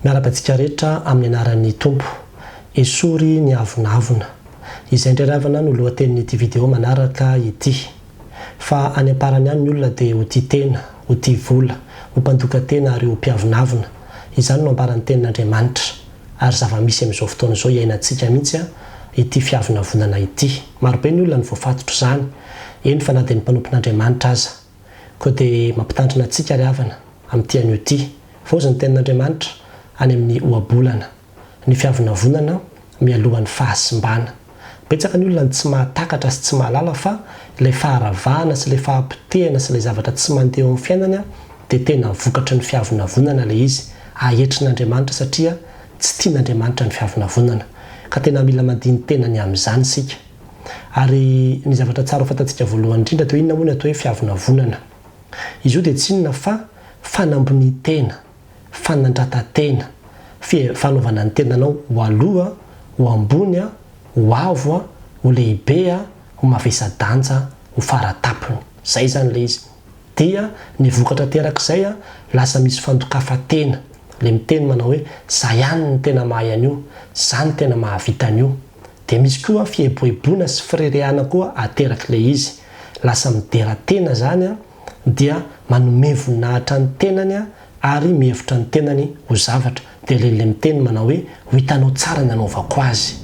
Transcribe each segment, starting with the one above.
Miarabantsika rehetra amin'ny anaran'ny Tompo. Esory ny avonavona. Izay ndreravana no lohatenin'ity vidéo manaraka ity. Fa any amparany ihany ny olona dia ho tia tena, ho tia vola, ho mpandoka tena ary ho mpiavonavona. Izany no amparany tenin'Andriamanitra. Ary zava-misy amin'izao fotoana izao iainantsika mihitsy ity fiavonavonana ity. Marobe ny olona ny voafatotra izany. Eny fa na dia ny mpanompon'Andriamanitra aza. Koa dia mampitandrina antsika ry havana amin'ity anio ity. Vozy ny tenin'Andriamanitra any amin'ny ohabolana. Ny fiavonavonana mialohan'ny fahasimbana. Betsaka ny olona tsy mahatakatra sy tsy mahalala fa ilay faharavahana sy ilay fahampitehana sy ilay zavatra tsy mandeha amin'ny fiainana dia tena vokatra ny fiavonavonana ilay izy. Ahetrin'Andriamanitra satria tsy tian'Andriamanitra ny fiavonavonana. Ka tena mila mandiny tenany amin'izany sika. Ary ny zavatra tsara fantatsika voalohany indrindra dia inona moa ny atao hoe fiavonavonana. Izy io dia tsy inona fa fanambony-tena, fanandràtan-tena, fanaovana ny tenanao ho aloha, ho ambony, ho avo, ho lehibe, ho mavesa-danja, ho faratapony. Zay zany ilay izy. Dia ny vokatra terak'izay lasa misy fandokafa-tena. Le miteny manao hoe zay ihany ny tena mahay an'io, zany tena mahavita an'io. Dia misy koa fieboebona sy firerehana koa aterak'ilay izy. Lasa midera tena zany dia manome voninahitra ny tenany ary mihevitra ny tenany ho zavatra. Dia le miteny manao hoe ho hitanao tsara ny anaovako azy.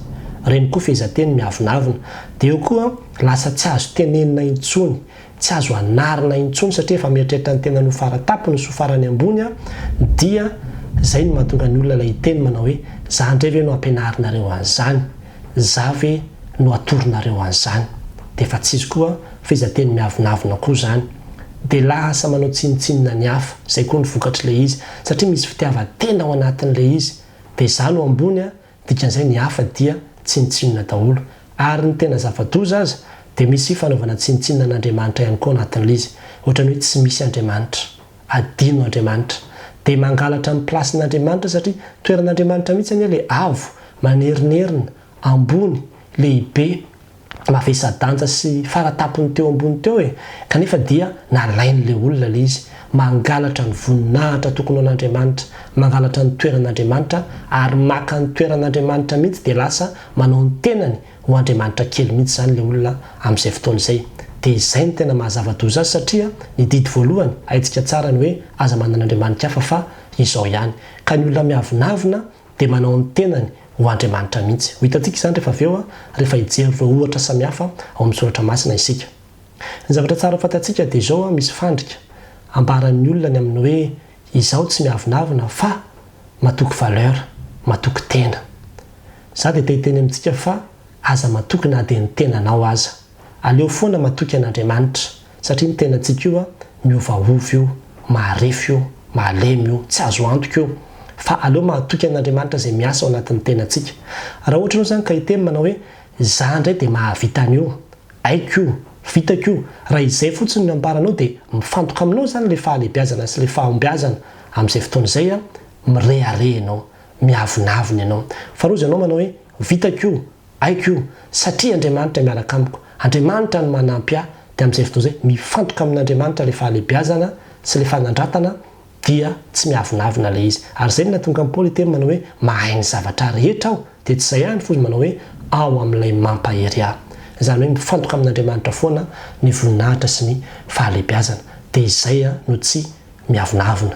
Reny koa fehezanteny miavonavona. Dia eo koa lasa tsy azo tenenina intsony, tsy azo anarina intsony satria efa mieritreritra ny tenany ho faratapony sy ho farany ambony dia zay no mahatonga ny olona ilay teny manao hoe za indray ve no ampianarinareo an'izany, za ve no atoronareo an'izany. Dia efa tsy izy koa fehezanteny miavonavona koa zany. Dia lasa manao tsinitsinina ny hafa, zay koa ny vokatr'ilay izy satria misy fitiavan-tena ao anatin'ilay izy. Dia izany ho ambony dikan'izay ny hafa dia tsinitsinina daholo. Ary ny tena zava-doza aza dia misy fanaovana tsinitsinina an'Andriamanitra ihany koa anatin'ilay izy. Ohatran'ny hoe tsy misy Andriamanitra, adino Andriamanitra. Dia mangalatra ny plasin'Andriamanitra satria toeran'Andriamanitra mihitsy ilay avo, manerinerina, ambony, lehibe, mavesa-danja sy faratapony teo ambony teo kanefa dia nalain'ilay olona ilay izy. Mangalatra ny voninahitra tokony an'Andriamanitra, mangalatra ny toeran'Andriamanitra ary maka ny toeran'Andriamanitra mihitsy dia lasa manao ny tenany ho Andriamanitra kely mihitsy zany ilay olona amin'izay fotoana izay. Dia izay ny tena mahazava-doza azy satria ny didy voalohany haintsika tsara ny hoe aza manan'Andriamanitra hafa fa izao ihany. Ka ny olona miavonavona dia manao ny tenany ho Andriamanitra mihitsy. Ho hitantsika izany rehefa avy eo rehefa hijery ireo ohatra samihafa ao amin'ny soratra masina isika. Ny zavatra tsara fantatsika dia izao misy fandrika ambaran'ny olona ny amin'ny hoe izaho tsy miavonavona fa matoky valeur, matoky tena. Za dia te-hiteny amintsika fa aza matoky na dia ny tenanao aza. Aleo foana matoky an'Andriamanitra satria ny tenantsika io miovaova io, maharefy io, mahalemy io, tsy azo antoka io. Fa aleo matoky an'Andriamanitra izay miasa ao anatin'ny tenantsika. Raha ohatra ianao zany ka hiteny manao hoe za indray dia mahavita an'io, haiko io, vitako io. Raha izay fotsiny ny amparanao dia mifantoka aminao zany ilay fahalehibiazana sy ilay fahombiazana amin'izay fotoana izay mirehare ianao, miavonavona ianao. Fa rozy ianao manao hoe vitako io, haiko io, satria Andriamanitra miaraka amiko, Andriamanitra no manampy dia amin'izay fotoana izay mifantoka amin'Andriamanitra ilay fahalehibiazana sy ilay fanandratana dia tsy miavonavona ilay izy. Ary izay no nahatonga ny Paoly hiteny manao hoe mahay ny zavatra rehetra aho. Dia tsy izay ihany fozy manao hoe ao amin'ilay mampahery ahy. Izany hoe mifantoka amin'Andriamanitra foana ny voninahitra sy ny fahalehibiazana. Dia izay no tsy miavonavona.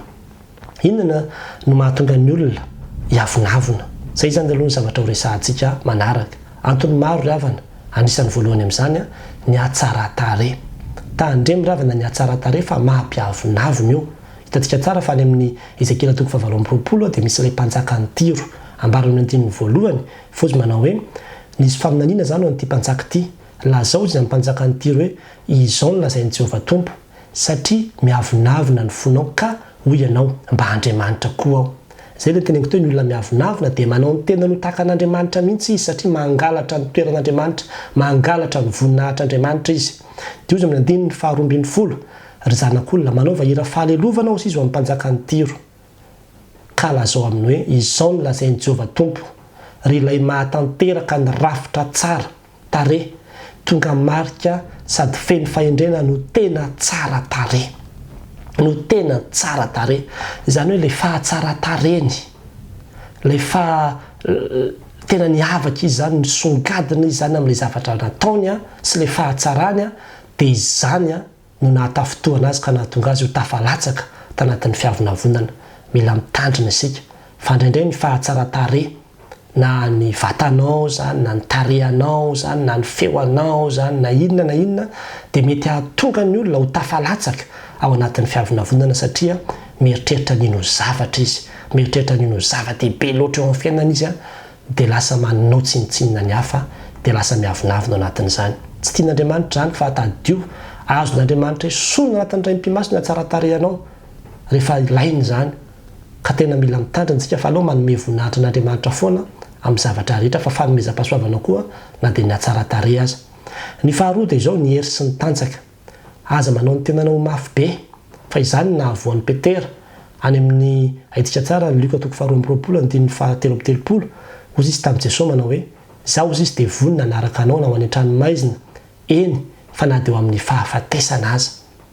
Inona no mahatonga ny olona hiavonavona? Zay zany aloha ny zavatra ho resahantsika manaraka. Antony maro ry havana. Anisan'ny voalohany amin'izany ny hatsara-tarehy. Tandremo ry havana ny hatsara-tarehy fa mampiavonavona io. Hitantsika tsara fa any amin'ny Ezekiela 7:20 dia misy ilay mpanjaka ny Tiro. Ambarany amin'ny andininy voalohany fozy manao hoe nisy faminaniana zany ho an'ity mpanjaka ity. Lazao izy amin'ny mpanjaka ny Tiro hoe izao no lazain'i Jehovah Tompo satria miavonavona ny fonao ka hoy ianao mba Andriamanitra koa aho. Zay ilay teneniko teo ny olona miavonavona dia manao ny tenany ho tahaka an'Andriamanitra mihitsy izy satria mangalatra ny toeran'Andriamanitra, mangalatra ny voninahitr'Andriamanitra izy. Dia izy amin'ny andininy 2:20 ry zanak'olona manao vahira fahalelovana izy amin'ny mpanjaka ny Tiro. Ka lazao aminy hoe izao no lazain'i Jehovah Tompo, ry ilay mahatanteraka ny rafitra tsara tarehy, tonga marika sady feno fahendrena no tena tsara tarehy. No tena tsara tarehy. Izany hoe ilay fahatsara tarehny lefa tena niavaka izy zany nisongadina izy zany amin'ilay zavatra nataony a sy le fahatsarany a dia izany a no nahatafotoana azy ka nahatonga azy ho tafalatsaka tanatin'ny fiavonavonana. Mila mitandrina isika fa indraindray ny fahatsara-tare na ny vatanao zany na ny tarehanao zany na ny feoanao zany na inona dia mety hahatonga ny olona ho tafalatsaka ao anatin'ny fiavonavonana satria mieritreritra nino zavatra izy, mieritreritra nino zava-dehibe loatra eo amin'ny fiainana izy a dia lasa manao tsinitsinina ny hafa dia lasa miavonavina anatin'izany. Tsy tian'Andriamanitra zany fa tadio azon'Andriamanitra hoe sorona anatin'ny raim-pimasina tsara-tarehanao rehefa ilainy zany ka tena mila mitandrina tsika fa aleo manome voninahitra n'Andriamanitra foana amin'ny zavatra rehetra fa fanomezam-pahasoavana koa na dia ny atsara-tare aza. Ny faharoa dia izao ny hery sy ny tanjaka. Aza manao ny tenanao mafy be fa izany nahavoan'ny Petera any amin'ny ahitika tsara ny Luka 2:7 ozy izy tamin'i Jesosy manao hoe zaho ozy izy dia vonina anaraka anao na ho any an-tranomaizina eny fa na dia eo amin'ny fahafatesana aza.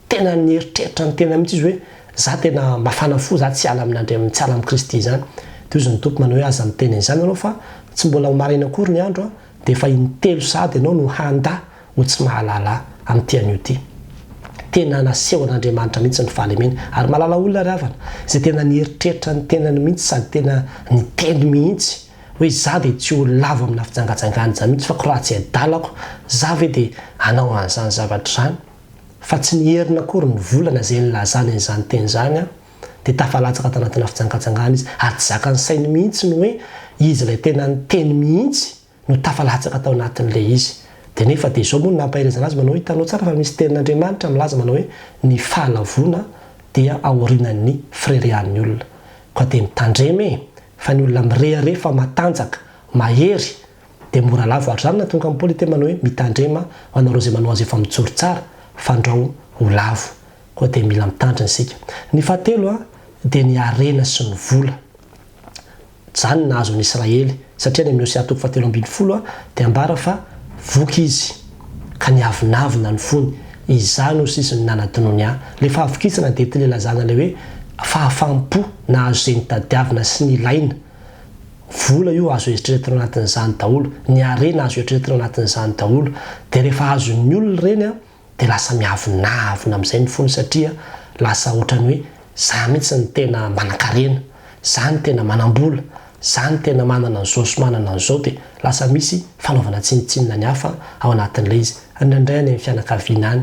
Tena nieritreritra ny tena mihitsy izy hoe za tena mafana fo za tsy ala amin'Andriamanitra, tsy ala amin'ny Kristy zany. Dia izy ny tompo manao hoe aza miteny izany ianao fa tsy mbola ho maraina akory ny andro dia efa intelo sady ianao no handa ho tsy mahalala amin'ity an'io ity. Tena naseho an'Andriamanitra mihitsy ny fahalemena ary malala olona ry havana izay tena nieritreritra ny tenany mihitsy sady tena niteny mihitsy hoe za dia tsy ho lavo amina fijangajangany zany mihitsy fa koraha tsy adalako za ve dia anao an'izany zavatra zany fa tsy niherina akory ny volana izay nilazany an'izany teny zany a dia tafalatsaka tanatina fijangajangana izy ary tsy zakany sainy mihitsy no hoe izy ilay tena niteny mihitsy no tafalatsaka tao anatin'ilay izy. Dia nefa dia izao moa no nampaherezana azy manao hoe hitanao tsara fa misy tenin'Andriamanitra milaza manao hoe ny fahalavona dia aorinan'ny firerehan'ny olona. Koa dia mitandrema fa ny olona mirehare fa matanjaka mahery dia mora lavo ary zany natonga amin'ny Paoly tena manao hoe mitandrema ho anareo izay manao azy efa mijoro tsara fandrao ho lavo. Koa dia mila mitandrina isika. Ny fahatelo dia ny harena sy ny vola. Zany nahazo ny Israely satria ny amin'ny Hosea 7:20 dia ambara fa voky izy ka niavinavina ny fony izany ozy izy ny nanadinony ahy. Le fahavokisana dia ty lelazana le hoe fahafampo na azo izay nitadiavina sy ny ilaina. Vola io azo eritreretina anatin'izany daholo, ny harena azo eritreretina anatin'izany daholo. Dia rehefa azon'ny olona ireny dia lasa miavinavina amin'izay ny fony satria lasa ohatrany hoe za mihitsy ny tena manan-karena, za ny tena manam-bola, za ny tena manana an'izao sy manana an'izao. Dia lasa misy fanaovana tsinitsinina ny hafa ao anatin'ilay izy. Indraindray any amin'ny fianakaviana any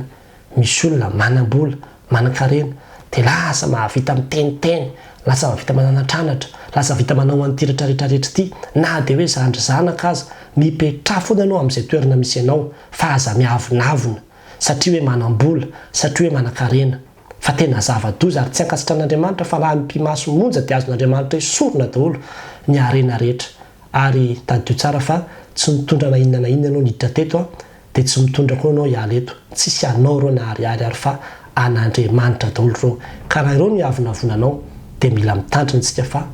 misy olona manam-bola, manan-karena dia lasa mahavita miteniteny, lasa mahavita mananatranatra, lasa vita manao an'ity rehetrarehetra ity na dia hoe zandry zanaka aza mipetra foana ianao amin'izay toerana misy ianao fa aza miavinavina satria hoe manam-bola, satria hoe manan-karena. Fa tena zava-doza ary tsy ankasitran'Andriamanitra fa laha mpimaso monja dia azon'Andriamanitra hoe sorona daholo ny harena rehetra. Ary tadio tsara fa tsy mitondra na inona ianao niditra teto dia tsy mitondra koa ianao hiala eto. Tsisy anao reo na ariary ary fa an'Andriamanitra daholo reo. Ka raha ireo no hiavinavonanao dia mila mitandrina isika fa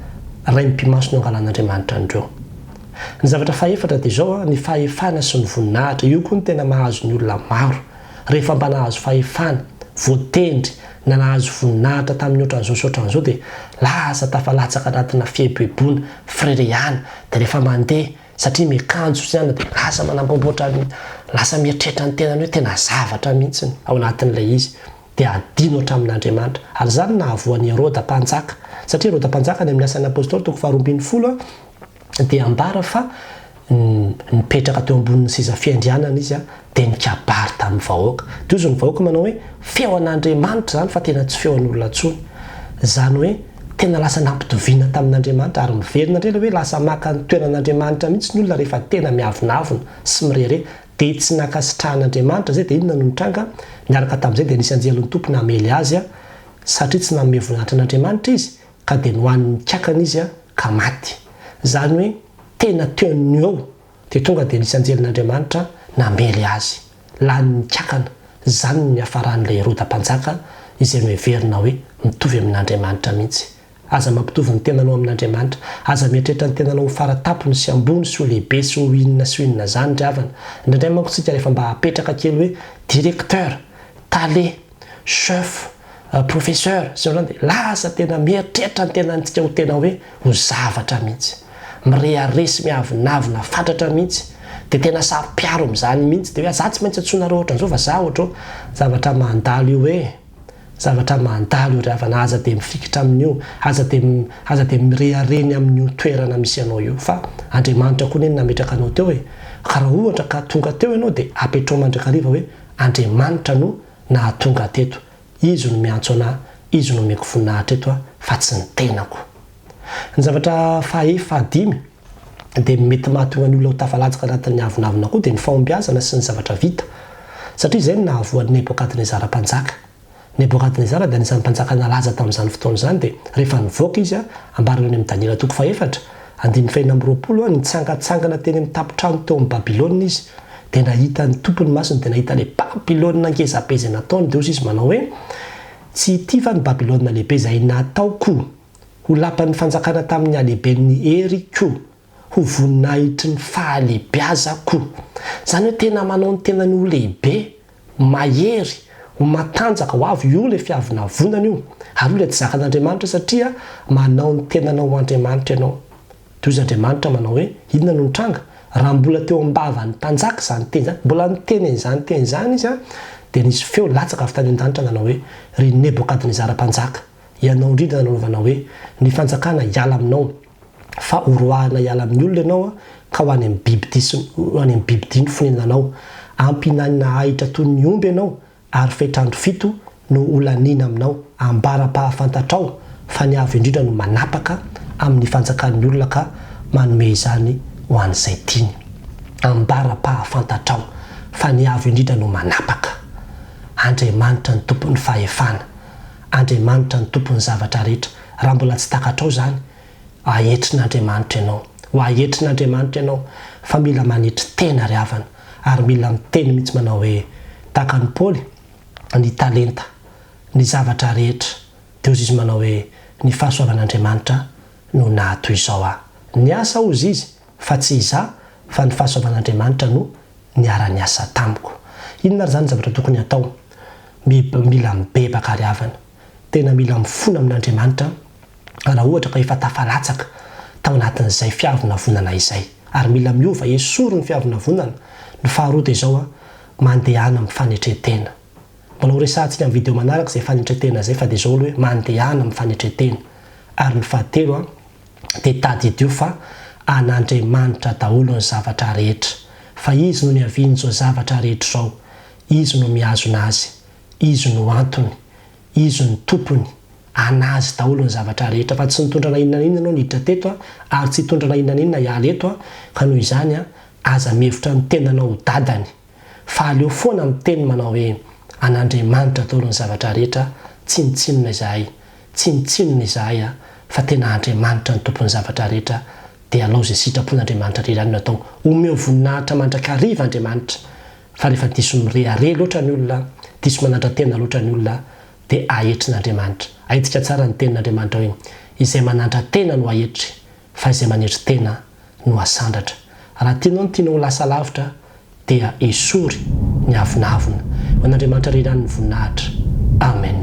ray mpimaso no angalan'Andriamanitra andreo. Ny zavatra fahaefatra dia izao ny fahefana sy ny voninahitra. Io koa ny tena mahazo ny olona maro. Rehefa mba nahazo fahefana, voatendry na nahazo voninahitra tamin'ny ohatran'izao dia lasa tafalatsaka anatina fihebebona, firerehana. Dia rehefa mandeha satria miakanjo izany dia lasa manamboamboatra, lasa mieritreritra ny tenany hoe tena zavatra mihitsy ao anatin'ilay izy dia adino hatramin'Andriamanitra. Ary zany nahavoan'ny Herôda mpanjaka satria Herôda mpanjaka ny amin'ny asan'ny apôstôly 2:20 dia ambara fa nipetraka teo ambonin'ny seza fiandrianana izy dia nikabary tamin'ny vahoaka. Dia izy ny vahoaka manao hoe feo an'Andriamanitra zany fa tena tsy feo an'olona intsony. Zany hoe tena lasa nampitoviana tamin'Andriamanitra ary miverina indrindra hoe lasa maka ny toeran'Andriamanitra mihitsy ny olona rehefa tena miavinavina sy mirere dia tsy nakasitrahan'Andriamanitra zay dia inona no nitranga miaraka tamin'izay dia nisy anjelin'ny tompo namely azy satria tsy nanome voninahitra an'Andriamanitra izy ka dia nohan'ny kiakana izy ka maty. Zany hoe tena teony eo dia tonga dia nisy anjelin'Andriamanitra namely azy lany kiakana. Zany ny hafaran'ilay Herôda mpanjaka izay noheverina hoe mitovy amin'Andriamanitra mihitsy. Aza mampitovy ny tenanao amin'Andriamanitra, aza mieritreritra ny tenanao ho faratapony sy ambony sy ho lehibe sy ho inona sy inona zany ry havana. Indraindray manko tsika rehefa mba hapetraka kely hoe directeur, tale, chef, professeur sy zany dia lasa tena mieritreritra ny tenantsika ho tena hoe ho zavatra mihitsy. mirearesy miavinavina fatratra mihitsy dia tena sapiaro amin'izany mihitsy dia hoe za tsy maintsy antsonareo ohatran'izao fa za ohatra zavatra mandalo io zavatra mandalo io ry havana aza dia mifikitra amin'io aza dia mireareny amin'io toerana misy anao io fa Andriamanitra koa neny nametraka anao teo hoe ka raha ohatra ka tonga teo ianao dia apetrao mandrakariva hoe Andriamanitra no nahatonga teto, izy no miantso anahy, izy no meko voninahitra eto fa tsy ny tenako. Ny zavatra fahadimy dia mety mahatonga ny olona ho tafalatsaka anatin'ny avinavina koa dia ny fahombiazana sy ny zavatra vita, satria izay no nahavoan'i Nebokadnezara mpanjaka. Nebokadnezara dia anisan'ny mpanjaka nalaza tamin'izany fotoana izany dia rehefa nivoaka izy ambarana any amin'ny Daniela 4:7 nitsangatsangana teny amin'ny tapotrano teo amin'ny Babilôna izy dia nahita ny tompony masiny dia nahita ilay Babilôna ngezabeza nataony dia izy manao hoe tsy ity fa ny Babilôna lehibe izay nataoko ho lapan'ny fanjakana tamin'ny alehiben'ny Eriko ho voninahitry ny fahalehibiazako. Izany hoe tena manao ny tenany ho lehibe, mahery, ho matanjaka ho avy io ilay fiavinavonana io ary io ilay tsy zakan'Andriamanitra satria manao ny tenana ho Andriamanitra ianao. Toy izy Andriamanitra manao hoe inona no nitranga raha mbola teo am-bavan'ny mpanjaka izany teny izany, mbola niteny izany teny izany izy dia nisy feo latsaka avy tany an-danitra nanao hoe ry Nebokadnezara mpanjaka, ianao indrindra nanaovana hoe ny fanjakana hiala aminao fa horoahana hiala amin'ny olona ianao ka ho any amin'ny bibidiny fonenanao, ampinanina ahitra toy ny omby ianao ary fetrandro fito no olanina aminao, ambara-pahafantatrao fa ny avy indrindra no manapaka amin'ny fanjakan'ny olona ka manome izany ho an'izay tiany. Ambara-pahafantatrao fa ny avy indrindra no manapaka. Andriamanitra ny tompon'ny fahefana, Andriamanitra ny tompon'ny zavatra rehetra. Raha mbola tsy takatrao izany, ahetrin'Andriamanitra ianao, ho ahetrin'Andriamanitra ianao fa mila manetry tena ry havana ary mila miteny mihitsy manao hoe tahaka ny Paoly, ny talenta, ny zavatra rehetra dia izy manao hoe ny fahasoavan'Andriamanitra no nahatoy izao aho. Ny asa ozy izy fa tsy izaho fa ny fahasoavan'Andriamanitra no niara-ny asa tamiko. Inona ary izany zavatra tokony hatao? Mila mibebaka ry havana, tena mila mifona amin'Andriamanitra raha ohatra ka efa tafalatsaka tao anatin'izay fiavinavonana izay ary mila miova esoro ny fiavinavonana. Ny faharoa dia izao mandehana amin'ny fanetretena. Mbola ho resahantsika amin'ny video manaraka izay fanetretena izay fa dia izao aloha hoe mandehana amin'ny fanetretena. Ary ny fahatelo dia tady idio fa an'Andriamanitra daholo ny zavatra rehetra, fa izy no niaviany izao zavatra rehetra izao, izy no mihazona azy, izy no antony, izy no tompony, anazy daholo ny zavatra rehetra fa tsy nitondrana inona inona ianao niditra teto ary tsy hitondrana inona inona hiala eto ka noho izany aza mihevitra ny tenanao ho dadany fa aleo foana miteny manao hoe an'Andriamanitra daholo ny zavatra rehetra, tsy mitsinona izahay, tsy mitsinona izahay fa tena Andriamanitra ny tompon'ny zavatra rehetra. Dia alao izay sitrapon'Andriamanitra rirany no atao, omeo voninahitra mandrakariva Andriamanitra fa rehefa diso mireare loatra ny olona, diso manandrantena loatra ny olona dia ahetrin'Andriamanitra. Ahitika tsara ny tenin'Andriamanitra hoe izay manandrantena no ahetry fa izay manetry tena no asandratra. Raha tianao ny tianao lasa lavitra dia esory ny avinavina ho an'Andriamanitra rirany ny voninahitra. Amen.